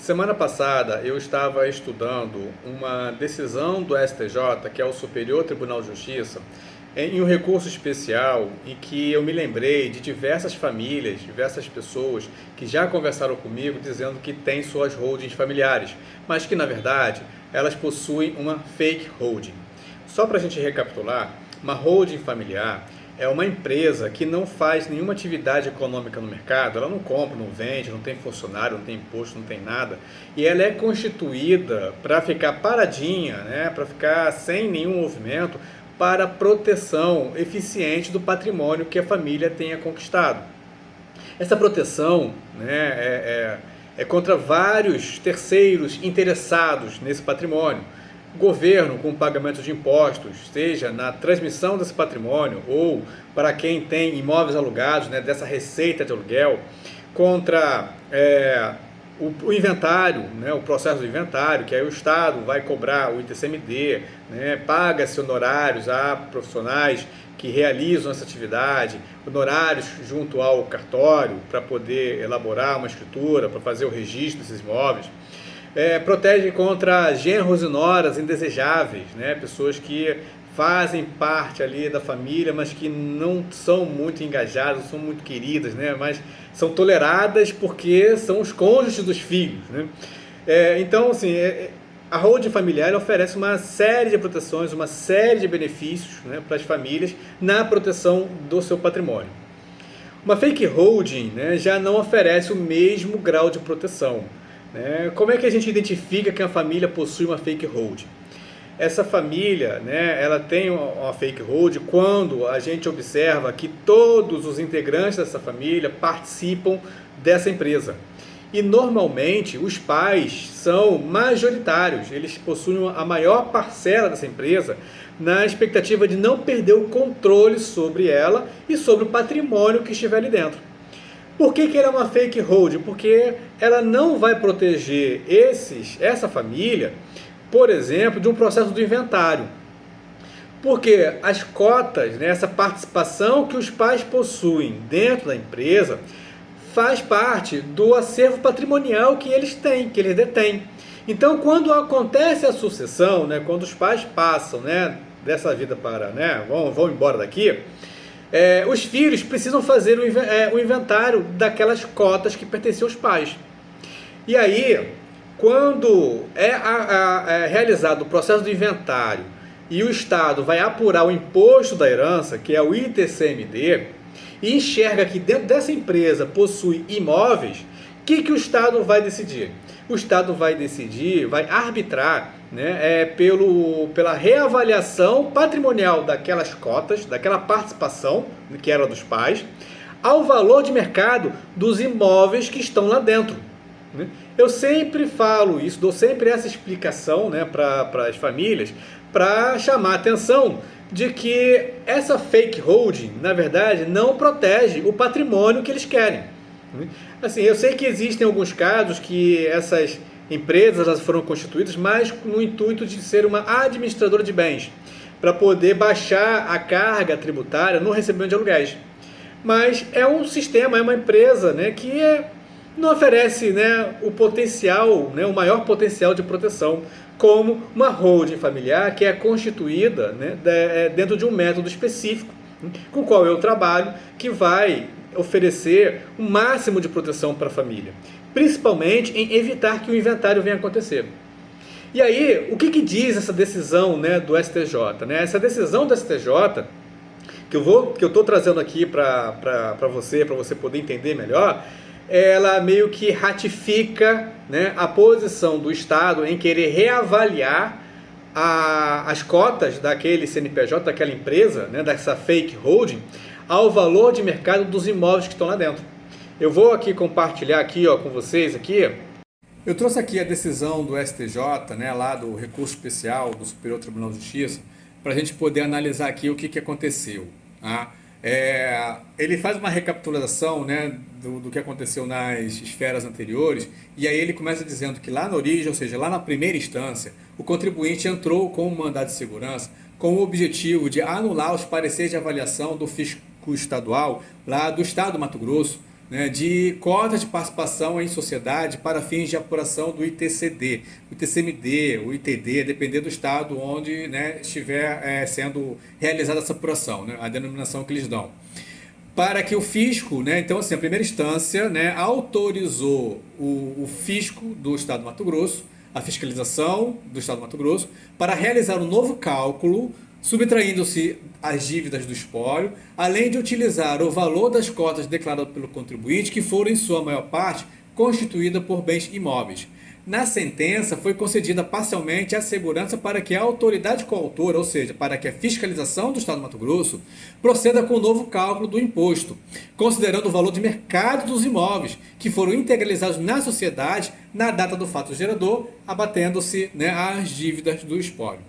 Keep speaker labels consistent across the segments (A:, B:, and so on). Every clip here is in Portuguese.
A: Semana passada eu estava estudando uma decisão do STJ, que é o Superior Tribunal de Justiça, em um recurso especial em que eu me lembrei de diversas famílias, diversas pessoas que já conversaram comigo dizendo que têm suas holdings familiares, mas que na verdade elas possuem uma fake holding. Só para a gente recapitular, uma holding familiar é uma empresa que não faz nenhuma atividade econômica no mercado, ela não compra, não vende, não tem funcionário, não tem imposto, não tem nada, e ela é constituída para ficar paradinha, né, para ficar sem nenhum movimento, para proteção eficiente do patrimônio que a família tenha conquistado. Essa proteção, né, é contra vários terceiros interessados nesse patrimônio. Governo com pagamento de impostos, seja na transmissão desse patrimônio ou para quem tem imóveis alugados, né, dessa receita de aluguel, contra o inventário, né, o processo do inventário, que aí o Estado vai cobrar o ITCMD, né, paga-se honorários a profissionais que realizam essa atividade, honorários junto ao cartório para poder elaborar uma escritura, para fazer o registro desses imóveis. Protege contra genros e noras indesejáveis, né? Pessoas que fazem parte ali da família, mas que não são muito engajadas, não são muito queridas, né? Mas são toleradas porque são os cônjuges dos filhos, né? Então, assim, a holding familiar oferece uma série de proteções, uma série de benefícios, né, para as famílias na proteção do seu patrimônio. Uma fake holding, né, já não oferece o mesmo grau de proteção. Como é que a gente identifica que a família possui uma fake holding? Essa família, né, ela tem uma fake holding quando a gente observa que todos os integrantes dessa família participam dessa empresa. E normalmente os pais são majoritários, eles possuem a maior parcela dessa empresa na expectativa de não perder o controle sobre ela e sobre o patrimônio que estiver ali dentro. Por que ela é uma fake holding? Porque ela não vai proteger essa família, por exemplo, de um processo do inventário. Porque as cotas, né, essa participação que os pais possuem dentro da empresa, faz parte do acervo patrimonial que eles têm, que eles detêm. Então, quando acontece a sucessão, né, quando os pais passam, né, dessa vida para, né, vão embora daqui, os filhos precisam fazer o inventário daquelas cotas que pertenciam aos pais. E aí, quando é realizado o processo do inventário e o Estado vai apurar o imposto da herança, que é o ITCMD, e enxerga que dentro dessa empresa possui imóveis, o que o Estado vai decidir? O Estado vai decidir, vai arbitrar, né, pela reavaliação patrimonial daquelas cotas, daquela participação que era dos pais, ao valor de mercado dos imóveis que estão lá dentro. Eu sempre falo isso, dou sempre essa explicação, né, para as famílias, para chamar a atenção de que essa fake holding, na verdade, não protege o patrimônio que eles querem. Assim, eu sei que existem alguns casos que essas empresas elas foram constituídas, mas no intuito de ser uma administradora de bens, para poder baixar a carga tributária no recebimento de aluguéis. Mas é um sistema, é uma empresa, né, que não oferece, né, o potencial, né, o maior potencial de proteção, como uma holding familiar que é constituída, né, dentro de um método específico, com o qual eu trabalho, que vai oferecer o máximo de proteção para a família, principalmente em evitar que o inventário venha a acontecer. E aí, o que diz essa decisão, né, do STJ? Né? Essa decisão do STJ, que eu estou trazendo aqui para você poder entender melhor, ela meio que ratifica, né, a posição do Estado em querer reavaliar as cotas daquele CNPJ, daquela empresa, né, dessa fake holding, ao valor de mercado dos imóveis que estão lá dentro. Eu vou aqui compartilhar aqui, ó, com vocês aqui. Eu trouxe aqui a decisão do STJ, né, lá do recurso especial do Superior Tribunal de Justiça, para a gente poder analisar aqui o que aconteceu. Tá? Ele faz uma recapitulação, né, do que aconteceu nas esferas anteriores, e aí ele começa dizendo que lá na origem, ou seja, lá na primeira instância, o contribuinte entrou com um mandado de segurança com o objetivo de anular os pareceres de avaliação do fisco estadual lá do estado do Mato Grosso, né, de cotas de participação em sociedade para fins de apuração do ITCD, o ITCMD, o ITD, dependendo do estado onde, né, estiver sendo realizada essa apuração, né, a denominação que eles dão. Para que o fisco, né, então assim, a primeira instância, né, autorizou o fisco do estado do Mato Grosso, a fiscalização do estado do Mato Grosso, para realizar um novo cálculo, subtraindo-se as dívidas do espólio, além de utilizar o valor das cotas declaradas pelo contribuinte, que foram em sua maior parte constituída por bens imóveis. Na sentença, foi concedida parcialmente a segurança para que a autoridade coautora, ou seja, para que a fiscalização do Estado do Mato Grosso, proceda com o novo cálculo do imposto, considerando o valor de mercado dos imóveis, que foram integralizados na sociedade na data do fato gerador, abatendo-se, né, as dívidas do espólio.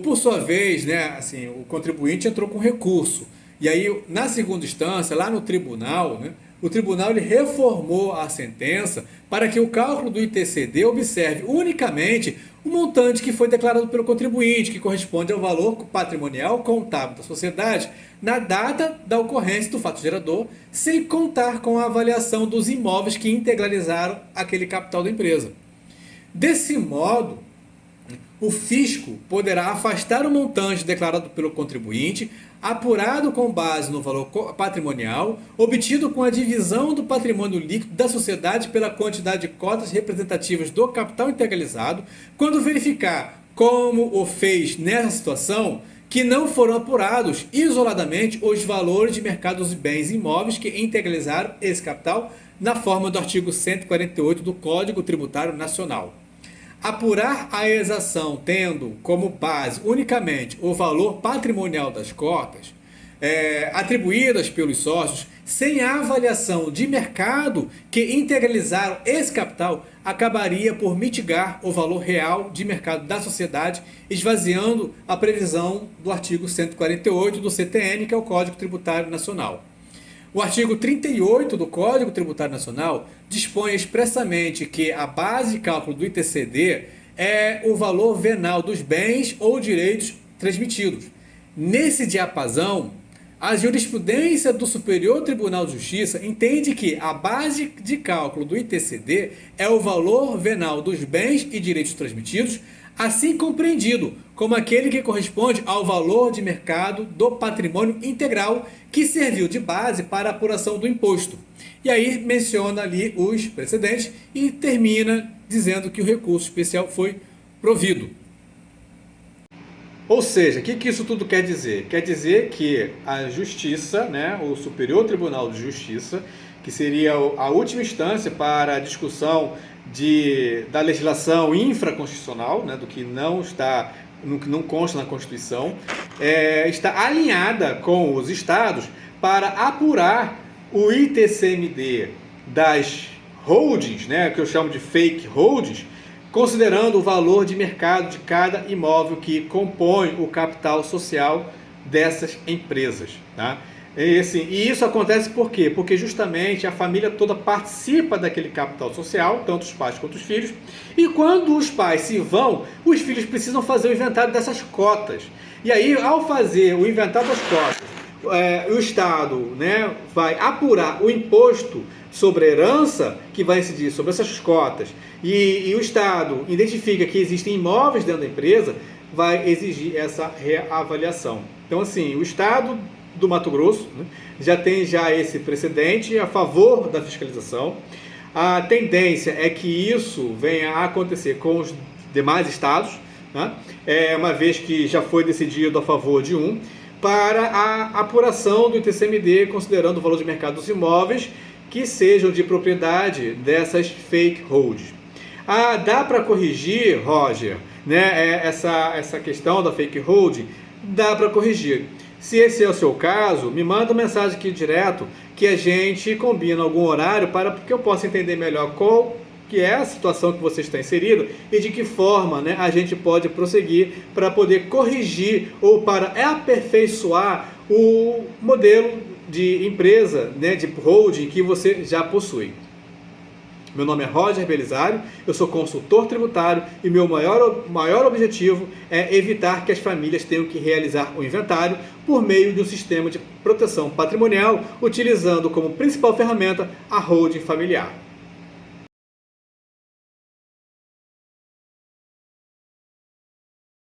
A: Por sua vez, né, assim, o contribuinte entrou com recurso. E aí, na segunda instância, lá no tribunal, né, o tribunal ele reformou a sentença para que o cálculo do ITCD observe unicamente o montante que foi declarado pelo contribuinte, que corresponde ao valor patrimonial contábil da sociedade na data da ocorrência do fato gerador, sem contar com a avaliação dos imóveis que integralizaram aquele capital da empresa. Desse modo, o fisco poderá afastar o montante declarado pelo contribuinte, apurado com base no valor patrimonial, obtido com a divisão do patrimônio líquido da sociedade pela quantidade de cotas representativas do capital integralizado, quando verificar, como o fez nessa situação, que não foram apurados isoladamente os valores de mercado dos bens imóveis que integralizaram esse capital na forma do artigo 148 do Código Tributário Nacional. Apurar a exação tendo como base unicamente o valor patrimonial das cotas atribuídas pelos sócios, sem a avaliação de mercado que integralizaram esse capital, acabaria por mitigar o valor real de mercado da sociedade, esvaziando a previsão do artigo 148 do CTN, que é o Código Tributário Nacional. O artigo 38 do Código Tributário Nacional dispõe expressamente que a base de cálculo do ITCD é o valor venal dos bens ou direitos transmitidos. Nesse diapasão, a jurisprudência do Superior Tribunal de Justiça entende que a base de cálculo do ITCD é o valor venal dos bens e direitos transmitidos, assim compreendido como aquele que corresponde ao valor de mercado do patrimônio integral que serviu de base para a apuração do imposto. E aí menciona ali os precedentes e termina dizendo que o recurso especial foi provido. Ou seja, o que isso tudo quer dizer? Quer dizer que a Justiça, né, o Superior Tribunal de Justiça, que seria a última instância para a discussão da legislação infraconstitucional, né, do que não consta na Constituição, está alinhada com os estados para apurar o ITCMD das holdings, né, que eu chamo de fake holdings, considerando o valor de mercado de cada imóvel que compõe o capital social dessas empresas. Tá? E isso acontece por quê? Porque justamente a família toda participa daquele capital social, tanto os pais quanto os filhos, e quando os pais se vão, os filhos precisam fazer o inventário dessas cotas. E aí, ao fazer o inventário das cotas, o Estado, né, vai apurar o imposto sobre a herança que vai incidir sobre essas cotas, e o Estado identifica que existem imóveis dentro da empresa, vai exigir essa reavaliação. Então, assim, o Estado do Mato Grosso, né, já tem esse precedente a favor da fiscalização. A tendência é que isso venha a acontecer com os demais estados, né, uma vez que já foi decidido a favor de um, para a apuração do ITCMD, considerando o valor de mercado dos imóveis que sejam de propriedade dessas fake holds. Dá para corrigir, Roger, né, essa questão da fake holding? Dá para corrigir. Se esse é o seu caso, me manda uma mensagem aqui direto que a gente combina algum horário para que eu possa entender melhor qual que é a situação que você está inserido e de que forma, né, a gente pode prosseguir para poder corrigir ou para aperfeiçoar o modelo de empresa, né, de holding que você já possui. Meu nome é Roger Belisário, eu sou consultor tributário e meu maior objetivo é evitar que as famílias tenham que realizar o inventário por meio de um sistema de proteção patrimonial, utilizando como principal ferramenta a holding familiar.